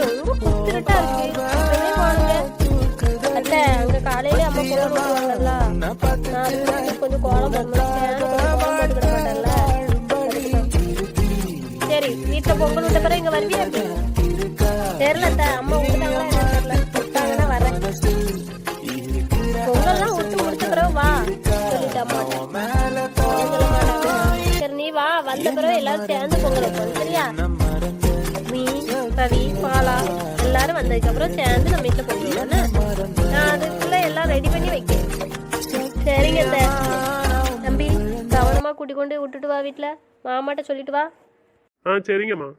ரொம்ப குத்துருட்டா இருக்கு. இப்பவே போனுங்க. அத்தை, அங்க காலையில அம்மா கோலம் போடுவாங்கல்ல, நான் அதுக்கு கொஞ்சம் கோலம் போடணும். கோலம் போட்டுக்கிட மாட்டேன்ல. சரி, வீட்டுல பொங்கல் விட்ட பிறகு இங்க வருவியா? தெரியல அத்தை, அம்மா விட்டாங்களா என்ன தெரியல. விட்டாங்கன்னா வரேன். பொங்கல்லாம் விட்டு முடிச்ச பிறகு வா சொல்லிட்டு அம்மா சொல்ல மாட்டாங்க. சரி நீ வா, வந்த பிறகு எல்லாரும் சேர்ந்து பொங்கல் வைப்போம். சரியா? நீ ரவி பாலா எல்லாரும் வந்ததுக்கு அப்புறம் சேர்ந்து நம்ம வீட்டுல பொங்கல். நான் அதுக்குள்ள எல்லாம் ரெடி பண்ணி வைக்கிறேன். சரிங்க சார். தம்பி கவனமா கூட்டி கொண்டு விட்டுட்டு வா. வீட்டுல மாமாட்ட சொல்லிட்டு வா. சரிங்கம்மா.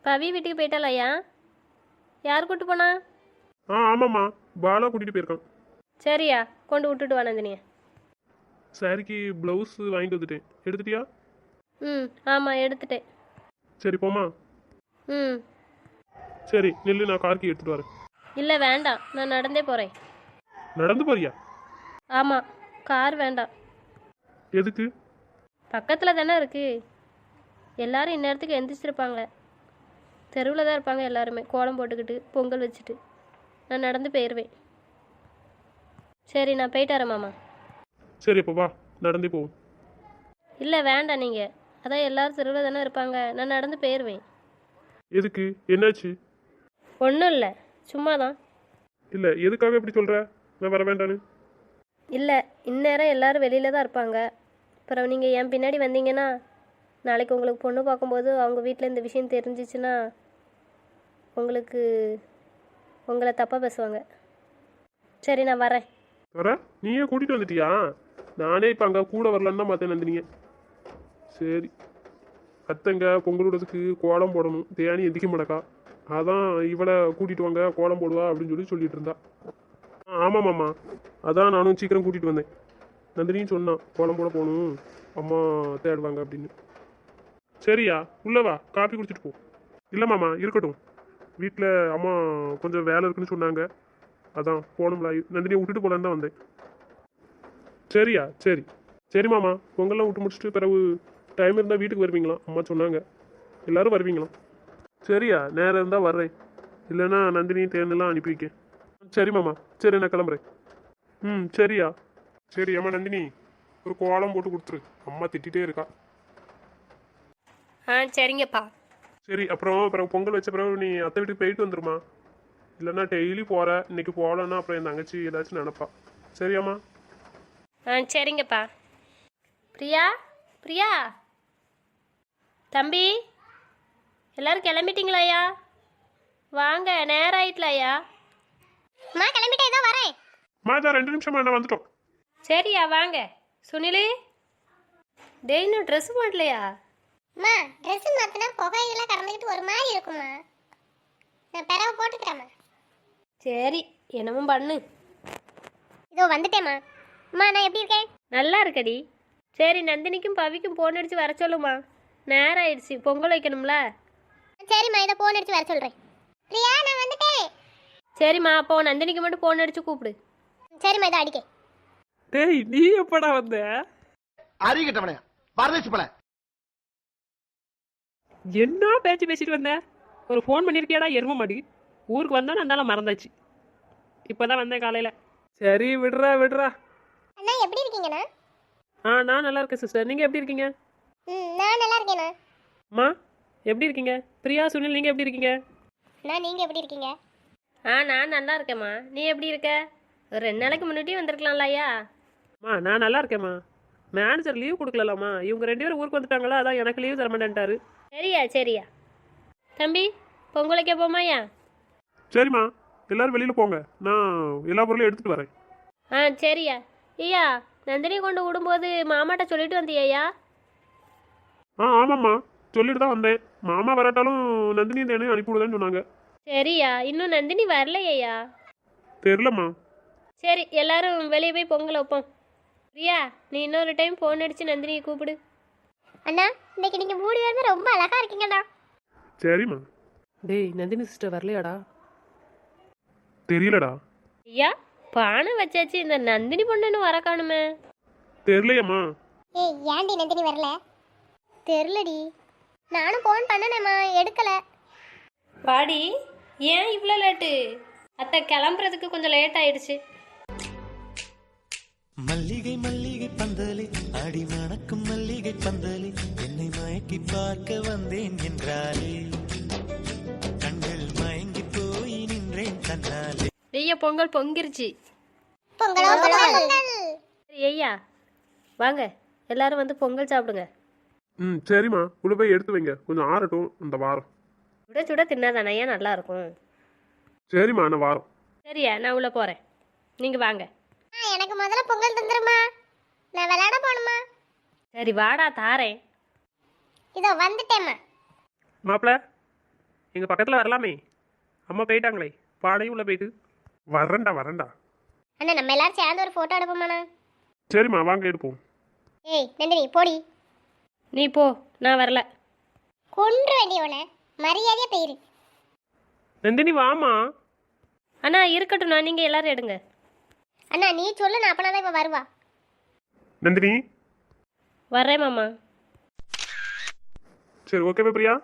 பவி வீட்டுக்கு போயிட்டாலையா? யார் கூட்டு போனா? ஆமாம்மா, பாலா கூட்டிட்டு போயிருக்கான். சரியா, கொண்டு விட்டுட்டு வா நந்தினிய. சாரிக்கு ப்ளவுஸ் வாங்கிட்டு வந்துட்டேன். எடுத்துட்டியா? ஆமாம் எடுத்துட்டேன். சரி போமா. சரி நில்லு, நான் கார்க்கு எடுத்துட்டு வரேன். இல்லை வேண்டாம், நான் நடந்தே போகிறேன். நடந்து போறியா? ஆமாம், கார் வேண்டாம். எதுக்கு? பக்கத்தில் தானே இருக்கு. எல்லாரும் இந்நேரத்துக்கு எந்திரிச்சிருப்பாங்க. தெருவில் தான் இருப்பாங்க எல்லாருமே, கோலம் போட்டுக்கிட்டு பொங்கல் வச்சுட்டு. நான் நடந்து போயிடுவேன். சரி நான் போயிட்டு வரேன் மாமா. சரி அப்போ வா, நடந்தே போவோம். இல்லை வேண்டாம், நீங்கள் அதான் எல்லாரும் தெருவில் தானே இருப்பாங்க, நான் நடந்து போயிடுவேன். எதுக்கு? என்னாச்சு? ஒன்றும் இல்லை, சும்மா தான். இல்லை, எதுக்காக இப்படி சொல்கிற? நான் வர வேண்டான்னு. இல்லை, இந்நேரம் எல்லாரும் வெளியில் தான் இருப்பாங்க. அப்புறம் நீங்கள் என் பின்னாடி வந்தீங்கன்னா நாளைக்கு உங்களுக்கு பொண்ணு பார்க்கும்போது அவங்க வீட்டில் இந்த விஷயம் தெரிஞ்சிச்சுன்னா உங்களை தப்பாக பேசுவாங்க. சரி நான் வரேன். வர? நீயே கூட்டிகிட்டு வந்துட்டியா? நானே இப்போ அங்கே கூட வரலான்னு தான் பார்த்தேன் நந்தினிங்க. சரி, அத்தைங்க பொங்கல் விடுறதுக்கு கோலம் போடணும். தேனி எந்திக்க மாட்டக்கா, அதான் இவளை கூட்டிகிட்டு வாங்க கோலம் போடுவா அப்படின்னு சொல்லிட்டு இருந்தா. ஆமாம்மாம்மா, அதான் நானும் சீக்கிரம் கூட்டிகிட்டு வந்தேன். நந்தினியும் சொன்னான் கோலம் போட போகணும், அம்மா தேடுவாங்க அப்படின்னு. சரியா, உள்ளவா, காப்பி குடிச்சிட்டு போ. இல்லைம்மாம்மா இருக்கட்டும், வீட்டில் அம்மா கொஞ்சம் வேலை இருக்குன்னு சொன்னாங்க, அதான் போகணும்ல. நந்தினியை விட்டுட்டு போகலான்னு தான் வந்தேன். சரியா? சரி சரி மாமா, பொங்கல்லாம் விட்டு முடிச்சுட்டு பிறகு டைம் இருந்தால் வீட்டுக்கு வருவீங்களா? அம்மா சொன்னாங்க எல்லாரும் வருவீங்களாம். சரியா, நேரம் இருந்தால் வர்றேன், இல்லைன்னா நந்தினியும் தேர்ந்தெல்லாம் அனுப்பி வைக்கேன். சரி மாமா, சரி நான் கிளம்புறேன். சரியா. சரி அம்மா நந்தினி, ஒரு கோலம் போட்டு கொடுத்துரு, அம்மா திட்டிகிட்டே இருக்கா. சரிங்கப்பா. சரி, அப்புறம் பொங்கல் வச்ச பிறகு நீ அத்தை வீட்டுக்கு போயிட்டு வந்துருமா, இல்லைன்னா டெய்லி போகிற, இன்னைக்கு போகலன்னா அப்புறம் என் தங்கச்சி ஏதாச்சும் நினப்பா. சரியாம்மா? சரிங்கப்பா. பிரியா, பிரியா தம்பி எல்லாரும் கிளம்பிட்டீங்களாயா? வாங்க, நேரம் ஆயிட்டலையா? கிளம்பிட்டே தான் வரேன். தான் 2 நிமிஷமா என்ன வந்துட்டோம். சரியா வாங்க. சுனிலு டேய், இன்னும் ட்ரெஸ் மாட்டலையா? ட்ரெஸ் மாத்தினா புகையெல்லாம் கறந்துக்கிட்டு ஒரு மாதிரி இருக்குமா, நான் பிறவை போட்டுக்கிறேம்மா. சரி என்னமோ பண்ணு. இதோ வந்துட்டேம்மா. நான் எப்படி இருக்கேன்? நல்லா இருக்கடி. சரி நந்தினிக்கும் பவிக்கும் போன் அடிச்சு வர சொல்லுமா, நேரம் ஆயிடுச்சு, பொங்கல் வைக்கணும்ல. சரிம்மா, இதை போன் அடிச்சு வர சொல்கிறேன். பிரியா நான் வந்துட்டேன். சரிம்மா, அப்போ நந்தினிக்கு மட்டும் போன் அடிச்சு கூப்பிடு. சரிம்மா, இதை அடிக்க. டேய் நீ எப்படா வந்த? அறிகிட்டவனே பரதேசி பல. என்ன பேச்சு பேசிட்டு வந்த? ஒரு ஃபோன் பண்ணியிருக்கியாடா எரும மாடி? ஊருக்கு வந்தா நான் மறந்தாச்சு. இப்போதான் வந்தேன் காலையில். சரி விடுறா. அண்ணா எப்படி இருக்கீங்கண்ணா? நான் நல்லா இருக்கேன் சிஸ்டர், நீங்கள் எப்படி இருக்கீங்க? நான் நல்லா இருக்கேண்ணா. அம்மா எப்படி இருக்கீங்க? பிரியா, சுனில் நீங்கள் எப்படி இருக்கீங்க? நீங்கள் எப்படி இருக்கீங்க? நான் நல்லா இருக்கேம்மா. நீ எப்படி இருக்க? ஒரு 2 நாளைக்கு முன்னாடியே வந்திருக்கலாம்லையா? நான் நல்லா இருக்கேம்மா. மேனேஜர் லீவ் கொடுக்கலாமா? இவங்க 2 பேரும் ஊருக்கு வந்துட்டாங்களா, அதான் எனக்கு லீவ் தர மாட்டேன்ட்டாரு. சரியா தம்பி, பொங்கல் வைக்க போமாயா? சரிம்மா, எல்லாரும் வெளியில் போங்க, நான் எல்லா பொருளையும் எடுத்துகிட்டு வரேன். சரியா. ஐயா, நந்தினி கொண்டு விடும்போது மாமாட்ட சொல்லிட்டு வந்தியா? ஆமாம்மா, சொல்லிட்டு தான் வந்தேன். மாமா வராட்டாலும் நந்தினி தேனையும் அனுப்பி விடுதேன்னு சொன்னாங்க. சரியா, இன்னும் நந்தினி வரலையா? தெரிலம்மா. சரி எல்லாரும் வெளியே போய் பொங்கல் வைப்போம். பிரியா, நீ இன்னொரு டைம் ஃபோன் அடிச்சு நந்தினியை கூப்பிடு. அண்ணா இன்னைக்கு நீங்கள் 3 பேருமே ரொம்ப அழகாக இருக்கீங்கண்ணா. சரிம்மா. டேய் நந்தினி சிஸ்டர் வரலையாடா? தெரியலடா. ஐயா, பானை வச்சாச்சு, இந்த நந்தினி பொண்ணுன்னு வர காணுமே. தெரியலையம்மா. ஏன்டி நந்தினி வரல? தெரிலடி, நானும் ஃபோன் பண்ணனேம்மா, எடுக்கலை. பாடி ஏன் இவ்வளோ லேட்டு? அத்தை கிளம்புறதுக்கு கொஞ்சம் லேட் ஆயிடுச்சு. மல்லிகை மல்லிகை பந்தலே அடி மணக்கும் மல்லிகை பந்தலே என்னை மயக்கி பார்க்க வந்தேன் என்றாலே கண்கள் மயங்கி போய் நின்றேன் கண்ணாலே. ஐயா பொங்கல் பொங்கிருச்சு. பொங்கலோ பொங்கல். சரி ஐயா வாங்க எல்லாரும் வந்து பொங்கல் சாப்பிடுங்க. ம் சரிம்மா, உள்ள போய் எடுத்து வைங்க, கொஞ்சம் ஆறட்டும் இந்த வாரம். சுட சுட தின்னாதானையா நல்லா இருக்கும். சரிம்மா, நான் வாரம். சரியா நான் உள்ள போறேன், நீங்க வாங்க. எனக்கு முதல்ல பொங்கல் தந்துருமா, நான் விளையாட போகணுமா. சரி வாடா தாரேன். இதோ வந்துட்டேம்மா. மாப்பிள்ள எங்கள் பக்கத்தில் வரலாமே, அம்மா போயிட்டாங்களே, பாடையும் உள்ள போயிட்டு. வரேன்டா வரேன்டா. அண்ணா நம்ம எல்லாரும் சேர்ந்து ஒரு போட்டோ எடுப்போமாண்ணா. சரிம்மா, வாங்க எடுப்போம். ஏய் நந்தினி போடி. நீ போ, நான் வரல. கொன்று வேண்டியவன மரியாதையா போயிரு. நந்தினி வாமா. அண்ணா இருக்கட்டும்ண்ணா, நீங்க எல்லாரும் எடுங்க. அண்ணா நீ சொல்லு, நான் அப்பனா தான் இப்போ வருவா. நந்தினி. வர்றேன் மாமா. சரி ஓகேவா பிரியா?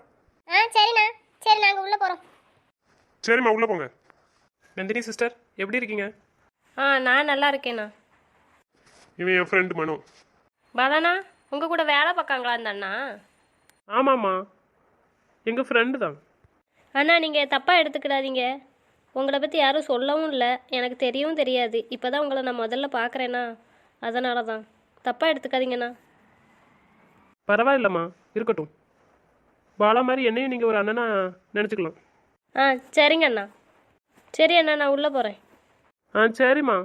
சரிண்ணா. சரி நாங்கள் உள்ளே போகிறோம். சரிம்மா, உள்ள போங்க. நந்தினி சிஸ்டர் எப்படி இருக்கீங்க? நான் நல்லா இருக்கேண்ணா. இவன் என் ஃப்ரெண்டு மனோ. பாலாண்ணா உங்க கூட வேலை பார்க்காங்களா இந்த அண்ணா? ஆமாம்மா, எங்கள் ஃப்ரெண்டு தான். அண்ணா நீங்கள் தப்பாக எடுத்துக்கிடாதீங்க. உங்களை பற்றி யாரும் சொல்லவும் இல்லை, எனக்கு தெரியவும் தெரியாது. இப்போ தான் உங்களை நான் முதல்ல பார்க்குறேண்ணா, அதனால தான். தப்பாக எடுத்துக்காதீங்கண்ணா. பரவாயில்லம்மா, இருக்கட்டும். பாலா மாதிரி என்னையும் நீங்கள் ஒரு அண்ணனா நினச்சிக்கலாம். சரிங்க அண்ணா. சரி அண்ணா நான் உள்ளே போகிறேன். சரிம்மா.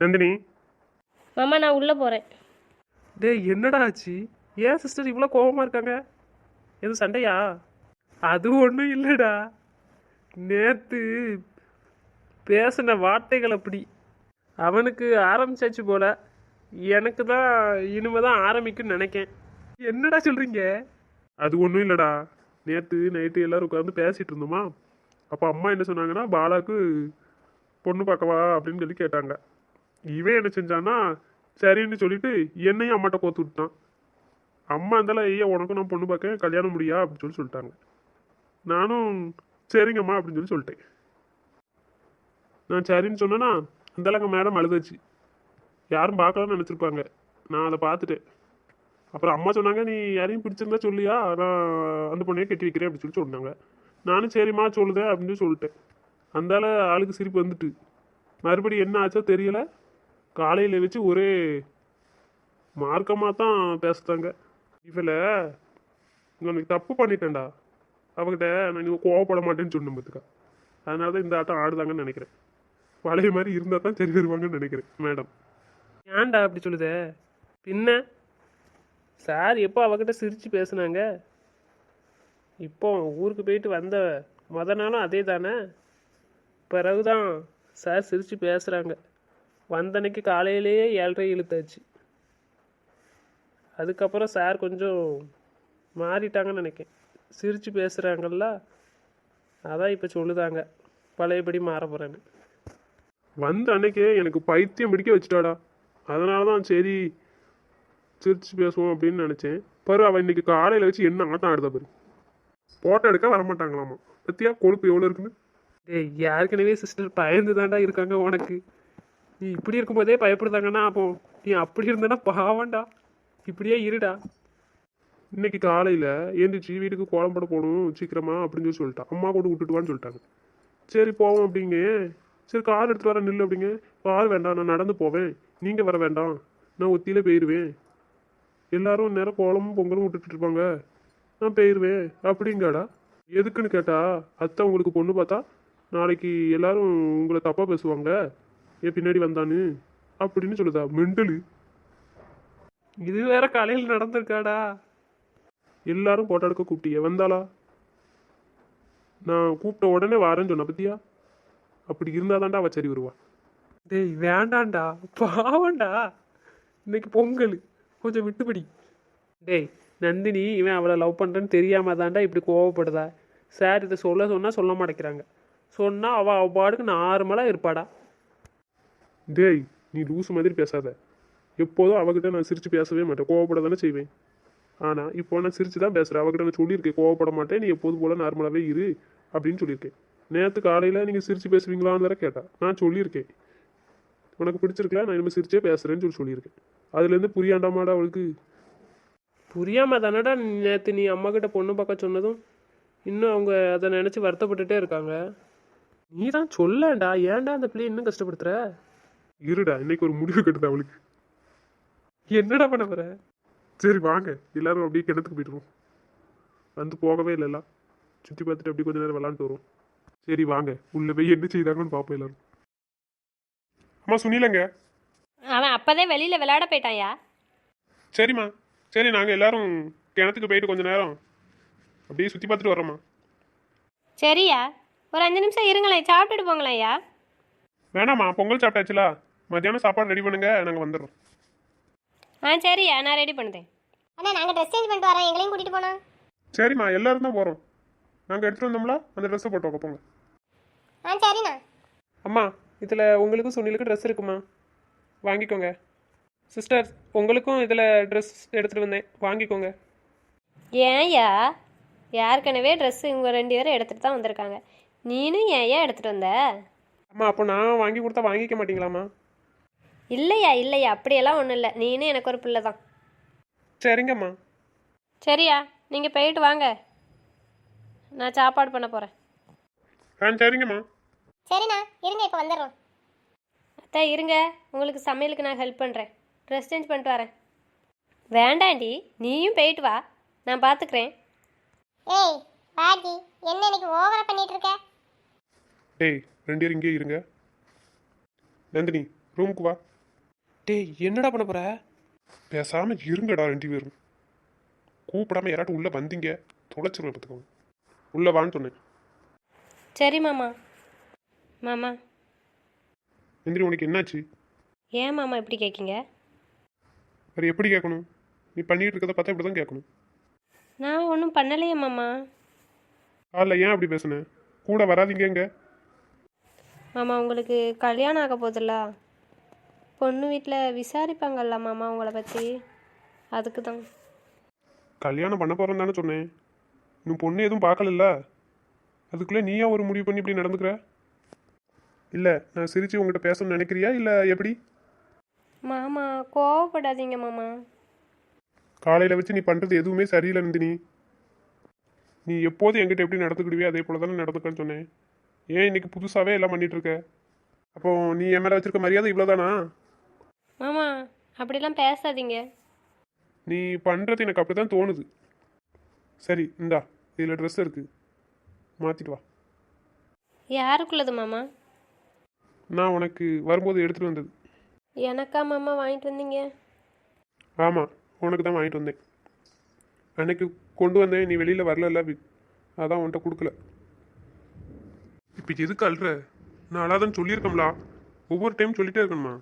நந்தினி. மாமா நான் உள்ளே போகிறேன். டேய் என்னடா ஆச்சு? ஏன் சிஸ்டர் இவ்வளோ கோபமாக இருக்காங்க? எதுவும் சண்டையா? அது ஒன்றும் இல்லைடா, நேற்று பேசின வார்த்தைகள் அப்படி. அவனுக்கு ஆரம்பிச்சாச்சு போல, எனக்கு தான் இனிமே தான் ஆரம்பிக்குன்னு நினைக்கேன். என்னடா சொல்கிறீங்க? அது ஒன்றும் இல்லைடா, நேற்று நைட்டு எல்லோரும் உட்காந்து பேசிகிட்டு இருந்தோமா, அப்போ அம்மா என்ன சொன்னாங்கன்னா பாலாவுக்கு பொண்ணு பார்க்கவா அப்படின்னு சொல்லி கேட்டாங்க. இவன் என்ன செஞ்சான்னா சரின்னு சொல்லிட்டு என்னையும் அம்மாட்ட கோத்து விட்டான். அம்மா இருந்தாலும் ஐயா உனக்கும் நான் பொண்ணு பார்க்க கல்யாணம் முடியா அப்படின்னு சொல்லி சொல்லிட்டாங்க. நானும் சரிங்கம்மா அப்படின்னு சொல்லி சொல்லிட்டேன். நான் சரின்னு சொன்னேன்னா அந்தளவுக்கு மேடம் அழுதாச்சு. யாரும் பார்க்கலான்னு நினச்சிருப்பாங்க, நான் அதை பார்த்துட்டேன். அப்புறம் அம்மா சொன்னாங்க நீ யாரையும் பிடிச்சிருந்தா சொல்லியா, நான் அந்த பொண்ணையே கட்டி வைக்கிறேன் அப்படின்னு சொல்லி சொன்னாங்க. நானும் சரிம்மா சொல்லுதேன் அப்படின்னு சொல்லி சொல்லிட்டேன். அந்தால ஆளுக்கு சிரிப்பு வந்துட்டு மறுபடியும் என்ன ஆச்சோ தெரியலை, காலையில் வச்சு ஒரே மார்க்கமாக தான் பேசுகிறாங்க. இவளை உனக்கு தப்பு பண்ணிட்டேன்டா, அவகிட்ட நான் நீ கோவப்பட மாட்டேன்னு சொன்னேன் பார்த்துக்கா. அதனால தான் இந்த ஆட்டம் ஆடுதாங்கன்னு நினைக்கிறேன். பழைய மாதிரி இருந்தால் தான் சரி வருவாங்கன்னு நினைக்கிறேன் மேடம். ஏன்டா அப்படி சொல்லுதே? பின்ன சார் எப்போ அவகிட்ட சிரித்து பேசுனாங்க? இப்போ ஊருக்கு போயிட்டு வந்த நாளும் அதே தானே. பிறகுதான் சார் சிரித்து பேசுகிறாங்க. வந்தன்னைக்கு காலையிலேயே 7:30 இழுத்தாச்சு. அதுக்கப்புறம் சார் கொஞ்சம் மாறிட்டாங்கன்னு நினைக்கிறேன். சிரித்து பேசுகிறாங்கல்ல, அதான் இப்போ சொல்லுதாங்க பழையபடி மாற போகிறேன்னு. வந்த அன்னைக்கே எனக்கு பைத்தியம் பிடிக்க வச்சுட்டாடா. அதனால தான் சரி சிரிச்சு பேசுவோம் அப்படின்னு நினச்சேன். பாரு அவன் இன்னைக்கு காலையில் வச்சு என்ன ஆட்டம் ஆடுதா பாரு. ஃபோட்டோ எடுக்க வரமாட்டாங்களாமா. பத்தியா கொழுப்பு எவ்வளோ இருக்குன்னு. டேய் ஏற்கனவே சிஸ்டர் பயந்து தாண்டா இருக்காங்க உனக்கு. நீ இப்படி இருக்கும்போதே பயப்படுதாங்கன்னா அப்போ நீ அப்படி இருந்தனா பாவண்டா. இப்படியே இருடா. இன்னைக்கு காலையில் எழுந்திரிச்சு வீட்டுக்கு கோலம் போட போகணும் சீக்கிரமா அப்படின்னு சொல்லிட்டான். அம்மா கூட விட்டுட்டுவான்னு சொல்லிட்டாங்க. சரி போவோம் அப்படிங்க. சரி கார் எடுத்துகிட்டு வர நில்லு அப்படிங்க. கார் வேண்டாம், நான் நடந்து போவேன், நீங்கள் வர வேண்டாம், நான் ஒத்தியில் போயிடுவேன், எல்லாரும் நேரம் கோலமும் பொங்கலும் விட்டுட்டு இருப்பாங்க, நான் போயிடுவேன் அப்படிங்காடா. எதுக்குன்னு கேட்டா அத்தை உங்களுக்கு பொண்ணு பார்த்தா நாளைக்கு எல்லாரும் உங்களை தப்பாக பேசுவாங்க, ஏன் பின்னாடி வந்தான்னு அப்படின்னு சொல்லுதா. மெண்டலு. இது வேற காலையில் நடந்திருக்காடா. எல்லாரும் போட்டோ எடுக்க கூப்பிட்டிய வந்தாளா? நான் கூப்பிட்ட உடனே வரேன்னு சொன்ன பத்தியா. அப்படி இருந்தாதான்டா அவ சரி வருவா. டேய் வேண்டாண்டா, பாவண்டா. இன்னைக்கு பொங்கல், கொஞ்சம் விட்டுப்படி. டேய் நந்தினி இவன் அவளை லவ் பண்ணுறேன்னு தெரியாம தான்டா இப்படி கோவப்படுதா. சார் இதை சொன்னால் சொல்ல மாட்டேங்கிறாங்க. சொன்னால் அவள் பாடுக்கு நார்மலாக இருப்பாடா. டேய் நீ லூஸ் மாதிரி பேசாத. எப்போதும் அவகிட்ட நான் சிரித்து பேசவே மாட்டேன், கோவப்பட தானே செய்வேன். ஆனால் இப்போ நான் சிரித்து தான் பேசுகிறேன். அவகிட்ட நான் சொல்லியிருக்கேன் கோவப்பட மாட்டேன், நீ எப்போதும் போல் நார்மலாகவே இரு அப்படின்னு சொல்லியிருக்கேன். நேற்று காலையில் நீங்கள் சிரித்து பேசுவீங்களான்னு வேற கேட்டா. நான் சொல்லியிருக்கேன், உனக்கு பிடிச்சிருக்கல, நான் இனிமேல் சிரிச்சே பேசுகிறேன்னு சொல்லியிருக்கேன். அதுலேருந்து புரியாண்டாமாடா அவளுக்கு. புரியாம தானடா நேற்று நீ அம்மா கிட்ட பொண்ணு பார்க்க சொன்னதும் இன்னும் அவங்க அதை நினச்சி வருத்தப்பட்டுட்டே இருக்காங்க. நீ தான் சொல்லேன்டா, ஏன்டா அந்த பிள்ளைய இன்னும் கஷ்டப்படுத்துற? இருடா, இன்னைக்கு ஒரு முடிவு கட்டுது அவளுக்கு. என்னடா பண்ண போற? சரி வாங்க, எல்லாரும் அப்படியே கிணத்துக்கு போயிடுவோம். வந்து போகவே இல்லைல்ல, சுற்றி பார்த்துட்டு அப்படியே கொஞ்ச நேரம் விளாண்டுட்டு வரும். சரி வாங்க, உள்ள போய் என்ன செய்தாங்கன்னு பார்ப்போம் எல்லாரும். அம்மா சுனிலங்க. அவன் அப்போதே வெளியில் விளையாட போயிட்டாயா? சரிம்மா, சரி நாங்கள் எல்லாரும் கிணத்துக்கு போயிட்டு கொஞ்ச நேரம் அப்படியே சுற்றி பார்த்துட்டு வரோம்மா. சரியா, ஒரு 5 நிமிஷம் இருங்களேன், சாப்பிட்டுட்டு போங்களேன்யா. வேணாம்மா, பொங்கல் சாப்பிட்டாச்சுல, மத்தியானம் சாப்பாடு ரெடி பண்ணுங்க, நாங்கள் வந்துடுறோம். சரியா, நான் ரெடி பண்ணுறேன். அண்ணா நாங்கள் ட்ரெஸ் சேஞ்ச் பண்ணிட்டு வரோம், எங்களையும் கூட்டிகிட்டு போனா. சரிம்மா, எல்லாரும் தான் போகிறோம். நாங்கள் எடுத்துகிட்டு வந்தோம்ல, அந்த ட்ரெஸ்ஸை போட்டு வைக்க போங்க. சரிண்ணா. அம்மா, இதில் உங்களுக்கும் சுனிலுக்கும் ட்ரெஸ் இருக்குமா? வாங்கிக்கோங்க. சிஸ்டர், உங்களுக்கும் இதில் ட்ரெஸ் எடுத்துகிட்டு வந்தேன், வாங்கிக்கோங்க. ஏன்யா, ஏற்கனவே ட்ரெஸ்ஸு இவங்க 2 பேரும் எடுத்துகிட்டு தான் வந்திருக்காங்க, நீனும் ஏன் எடுத்துகிட்டு வந்த? அம்மா, அப்போ நான் வாங்கி கொடுத்தா வாங்கிக்க மாட்டீங்களாம்மா? இல்லையா இல்லையா, அப்படியெல்லாம் ஒன்றும் இல்லை, நீனும் எனக்கு ஒரு பிள்ளை தான். சரிங்கம்மா. சரியா, நீங்கள் போயிட்டு வாங்க, நான் சாப்பாடு பண்ண போகிறேன். சரிங்கம்மா. சரிண்ணா, இருங்க இப்போ வந்துடுறோம். அத்தா இருங்க, உங்களுக்கு சமையலுக்கு நான் ஹெல்ப் பண்ணுறேன், ட்ரெஸ் சேஞ்ச் பண்ணிட்டு வரேன். வேண்டாண்டி, நீயும் போயிட்டு வா, நான் பார்த்துக்கிறேன். ஏய் பாட்டி, என்ன இன்னைக்கு ஓவரா பண்ணிட்டு இருக்க? டேய், 2 பேரும் இங்கே இருங்க. நந்தினி, ரூமுக்கு வா. டேய், என்னடா பண்ண போற? பேசாமல் இருங்கடா 2 பேரும். கூப்பிடாம யாராட்டும் உள்ளே வந்தீங்க தொலைச்சிருவேன், பார்த்துக்கோங்க. உள்ளே வான்னு சொன்னேன். சரி மாமா. மாமா, நந்தினி உனக்கு என்னாச்சு? ஏன் மாமா இப்படி கேட்கீங்க? வேறு எப்படி கேட்கணும்? நீ பண்ணிட்டு இருக்கிறத பார்த்தா இப்படி தான் கேட்கணும். நான் ஒன்றும் பண்ணலையே மாமா. காலைல ஏன் அப்படி பேசுனேன்? கூட வராதீங்க. மாமா, உங்களுக்கு கல்யாணம் ஆக போதில்ல, பொண்ணு வீட்டில் விசாரிப்பாங்கல்ல மாமா உங்களை பற்றி, அதுக்கு தான். கல்யாணம் பண்ண போகிறேன்னு தானே சொன்னேன். இன்னும் பொண்ணு எதுவும் பார்க்கலல்ல, அதுக்குள்ளே நீயா ஒரு முடிவு பண்ணி இப்படி நடந்துக்கிற? இல்லை நான் சிரித்து உங்கள்கிட்ட பேசணும்னு நினைக்கிறியா இல்லை எப்படி? மாமா கோவப்படாதீங்க மாமா. காலையில் வச்சு நீ பண்ணுறது எதுவுமே சரியில்லை நந்தினி. நீ எப்போதும் என்கிட்ட எப்படி நடந்துக்கிடுவே அதே போல தானே நடந்துக்கன்னு சொன்னேன். ஏன் இன்னைக்கு புதுசாகவே எல்லாம் பண்ணிட்டு இருக்க? அப்போ நீ என் மேலே வச்சிருக்க மரியாதை இவ்வளோதானா? மாமா அப்படிலாம் பேசாதீங்க. நீ பண்ணுறது எனக்கு அப்படி தான் தோணுது. சரி இந்தா, இதில் ட்ரெஸ் இருக்குது, மாற்றிட்டு வா. யாருக்குள்ளது மாமா? நான் உனக்கு வரும்போது எடுத்துகிட்டு வந்தது. எனக்கா மாமா வாங்கிட்டு வந்தீங்க? ஆமாம், உனக்கு தான் வாங்கிட்டு வந்தேன். அன்னைக்கு கொண்டு வந்தேன், நீ வெளியில் வரல, அதான் உன்கிட்ட கொடுக்கல. இப்போ எதுக்கு அல்ற? நான் அழாதான் சொல்லியிருக்கோம்லா, ஒவ்வொரு டைம் சொல்லிட்டே இருக்கணுமா?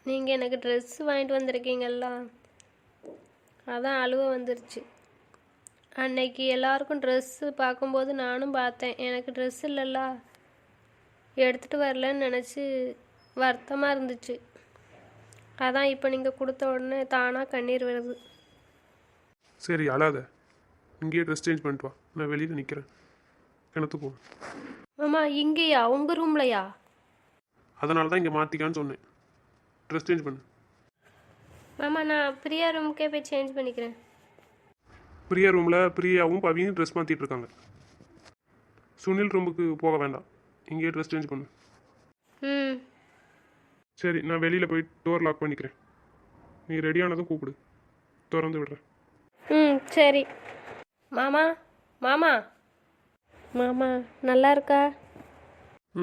நீங்கள் எனக்கு ட்ரெஸ் வாங்கிட்டு வந்திருக்கீங்கல்ல, அதான் அழுவ வந்துருச்சு. அன்னைக்கு எல்லாருக்கும் ட்ரெஸ்ஸு பார்க்கும்போது நானும் பார்த்தேன், எனக்கு ட்ரெஸ் இல்லைல்ல, எடுத்துகிட்டு வரலன்னு நினச்சி வருத்தமாக இருந்துச்சு. அதான் இப்போ நீங்கள் கொடுத்த உடனே தானாக கண்ணீர் வருது. சரி அழாத, இங்கேயே ட்ரெஸ் சேஞ்ச் பண்ணிட்டு வா, நான் வெளியில் நிற்கிறேன், கிணத்து போ. மாமா இங்கேயா, உங்கள் ரூம்லையா? அதனால தான் இங்கே மாற்றிக்கான்னு சொன்னேன். ட்ரெஸ் சேஞ்ச் பண்ணு. மாமா நான் பிரியா ரூமுக்கே போய் சேஞ்ச் பண்ணிக்கிறேன். பிரியா ரூமில் பிரியாவும் பவியும் ட்ரெஸ் மாற்றிட்டு இருக்காங்க. சுனில் ரூமுக்கு போக வேண்டாம், இங்கேயே ட்ரெஸ் சேஞ்ச் பண்ணு. ம் சரி, நான் வெளியில் போய் டோர் லாக் பண்ணிக்கிறேன். நீ ரெடியானதும் கூப்பிடு, திறந்து விடுறேன். ம் சரி. மாமா மாமா மாமா நல்லா இருக்கா?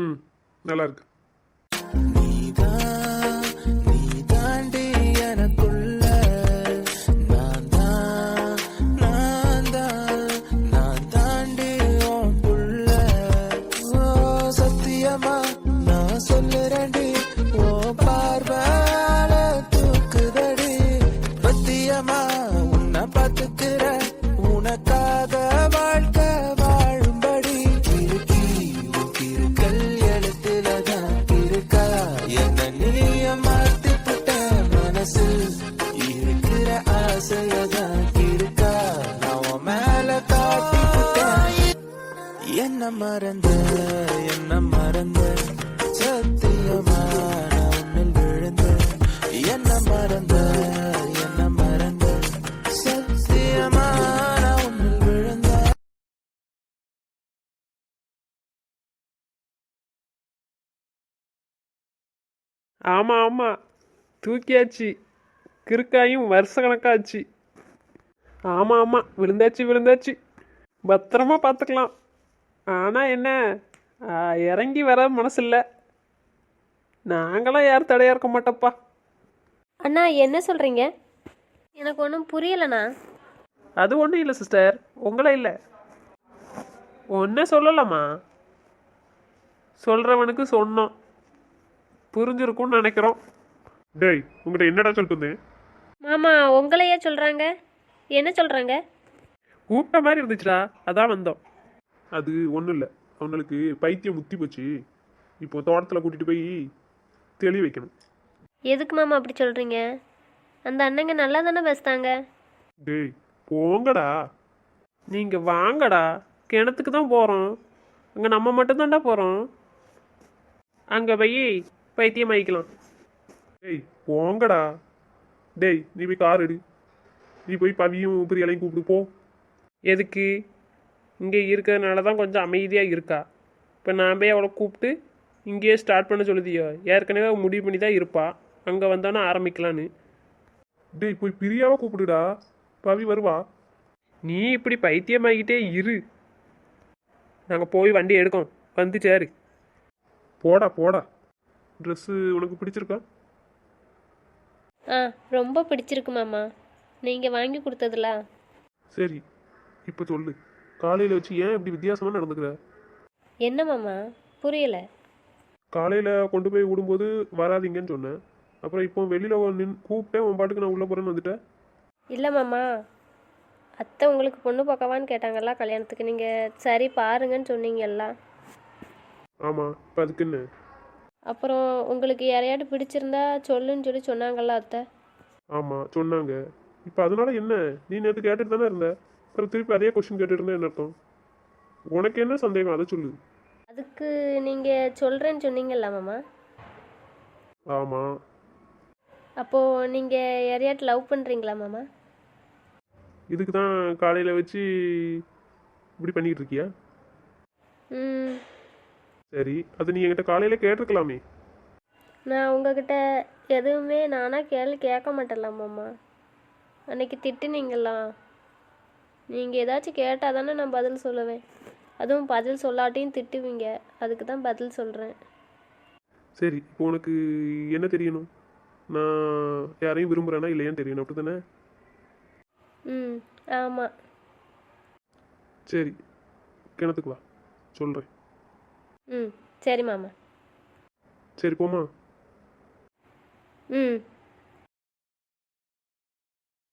ம் நல்லா இருக்கு. நீதாண்டி எனக்குள்ள நான் தாண்டி உன் புள்ள. ஓ சத்தியமா நான் சொல்லுறேன்டி, ஓ பார்வால தூக்குதடி. பத்தியமா உன்னை பார்த்துக்கிற, உனக்காக வாழ்க்கை வாழும்படி. கிறுக்கல் எழுத்துலதான் என்ன மறந்த என்ன மறந்த சத்தியமா நான் உன்னில் விழுந்த என்ன மறந்த என்ன மறந்த சத்தியமா நான் உன்னில் விழுந்த ஆமாம் ஆமாம், தூக்கியாச்சு. கிறுக்காயும் வருஷ கணக்காச்சு. ஆமாம் ஆமாம், விழுந்தாச்சு விழுந்தாச்சு. பத்திரமா பார்த்துக்கலாம். ஆனால் என்ன, இறங்கி வர மனசு இல்லை. நாங்களாம் யாரும் தடையாக இருக்க மாட்டோப்பா. அண்ணா என்ன சொல்கிறீங்க? எனக்கு ஒன்றும் புரியலண்ணா. அது ஒன்றும் இல்லை சிஸ்டர், உங்களே இல்லை. ஒன்றே சொல்லலாமா? சொல்கிறவனுக்கு சொன்னோம், புரிஞ்சிருக்கும்னு நினைக்கிறோம். டேய் உங்கள்கிட்ட என்னடா சொல்லிட்டு வந்தேன்? மாமா உங்களையே சொல்கிறாங்க. என்ன சொல்கிறாங்க? கூப்பிட்ட மாதிரி இருந்துச்சுடா, அதான் வந்தோம். அது ஒன்றும் இல்லை, அவங்களுக்கு பைத்தியம் முத்தி போச்சு. இப்போ தோட்டத்தில் கூட்டிகிட்டு போய் தெளி வைக்கணும். எதுக்கு மாமா அப்படி சொல்கிறீங்க? அந்த அண்ணங்க நல்லா தானே பேசுதாங்க. டேய் போங்கடா. நீங்கள் வாங்கடா, கிணத்துக்கு தான் போகிறோம். அங்கே நம்ம மட்டும்தான்டா போகிறோம். அங்கே போய் பைத்தியம் ஆயிக்கலாம். டேய் போங்கடா. டேய் நீ போய் கார் எடு. நீ போய் பவியும் பிரியாலையும் கூப்பிட்டு போ. எதுக்கு? இங்கே இருக்கிறதுனால தான் கொஞ்சம் அமைதியாக இருக்கா. இப்போ நான் போய் அவளை கூப்பிட்டு இங்கேயே ஸ்டார்ட் பண்ண சொல்லுதியோ? ஏற்கனவே அவ முடிவு பண்ணி தான் இருப்பா, அங்கே வந்தோன்னே ஆரம்பிக்கலான்னு. டேய் போய் பிரியாவை கூப்பிடுடா, பவி வருவா. நீ இப்படி பைத்தியமாகிட்டே இரு. நாங்கள் போய் வண்டி எடுக்கோம், வந்து சேரு. போடா போடா. ட்ரெஸ்ஸு உனக்கு பிடிச்சிருக்கா? ஆ ரொம்ப பிடிச்சிருக்கு மாமா, நீங்கள் வாங்கி கொடுத்ததுல. சரி இப்போ சொல்லு, காலையில் வச்சு ஏன் இப்படி வித்தியாசமாக நடந்துக்கிற? என்ன மாமா புரியல? காலையில் கொண்டு போய் விடும்போது வராதீங்கன்னு சொன்னேன். அப்புறம் இப்போ வெளியில் கூப்பிட்டேன், உன் பாட்டுக்கு நான் உள்ளே போகிறேன்னு வந்துட்டேன். இல்லை மாமா, அத்தை உங்களுக்கு பொண்ணு பார்க்கவான்னு கேட்டாங்கல்ல கல்யாணத்துக்கு. நீங்கள் சரி பாருங்கன்னு சொன்னீங்கல்ல. ஆமாம், இப்போ அதுக்கு என்ன? அப்புறம் உங்களுக்கு யாரையாட்டு பிடிச்சிருந்தா சொல்லுன்னு சொல்லி சொன்னாங்கல்ல அத்தை. ஆமாம் சொன்னாங்க. இப்போ அதனால என்ன? நீ நேற்று கேட்டுட்டு தானே இருந்த, அப்புறம் திருப்பி அதே கொஸ்டின் கேட்டுட்டு இருந்தேன். என்ன அர்த்தம்? உனக்கு என்ன சந்தேகம் அதை சொல்லு. அதுக்கு நீங்கள் சொல்கிறேன்னு சொன்னீங்கல்ல மாமா. ஆமாம். அப்போது நீங்கள் யாரையாட்டு லவ் பண்ணுறீங்களா மாமா? இதுக்கு தான் காலையில் வச்சு இப்படி பண்ணிக்கிட்டு இருக்கியா? ம், சரி, அது நீ என்கிட்ட காலையில் கேட்டிருக்கலாமே. நான் உங்ககிட்ட எதுவுமே நானாக கேள்வி கேட்க மாட்டேன்ல மாமா. அன்னைக்கு திட்டுனீங்களா? நீங்கள் ஏதாச்சும் கேட்டால் தானே நான் பதில் சொல்லுவேன். அதுவும் பதில் சொல்லாட்டியும் திட்டுவீங்க, அதுக்கு தான் பதில் சொல்கிறேன். சரி, இப்போ உனக்கு என்ன தெரியணும்? நான் யாரையும் விரும்புகிறேன்னா இல்லையான்னு தெரியணும், அப்படி தானே? ம் ஆமாம். சரி, கிணத்துக்கு வா, சொல்கிறேன். ம் சரி மாமா. சரி போமா. ம்